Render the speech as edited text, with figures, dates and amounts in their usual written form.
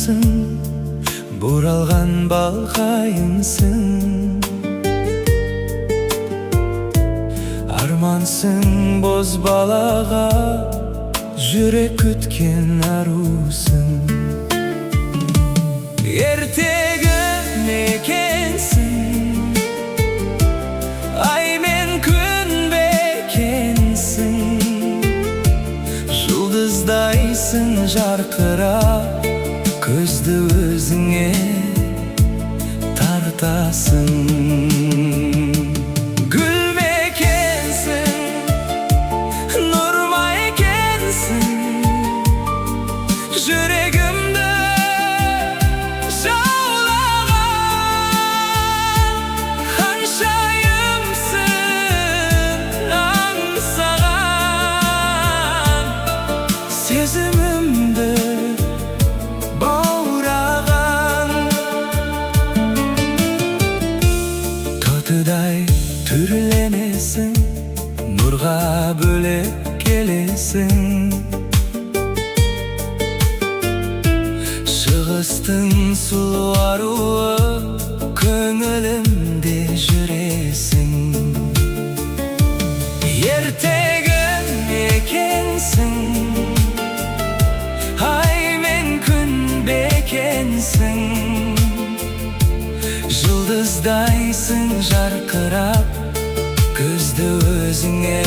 армансың, бұралған балқайынсың. Армансың боз балаға, жүрек күткен арусың. Ертегі мекенсің, ай мен күн бекенсің. Жұлдыздайсың жарқырап, көзді өзіңе тартасың. Гүл мекенсің, нұрма екенсің, жүрегімді жаулаған. Ханшайымсың аңсаған, сезімімді баураған. Тотыдай түрленесің, нұрға бөлеп келесің. Шығыстың сұлу аруы, көңілімде жүресің. Ертегі мекенсің, ай мен күн бекенсің. Жұлдыздайсың жарқырап, көзді өзіңе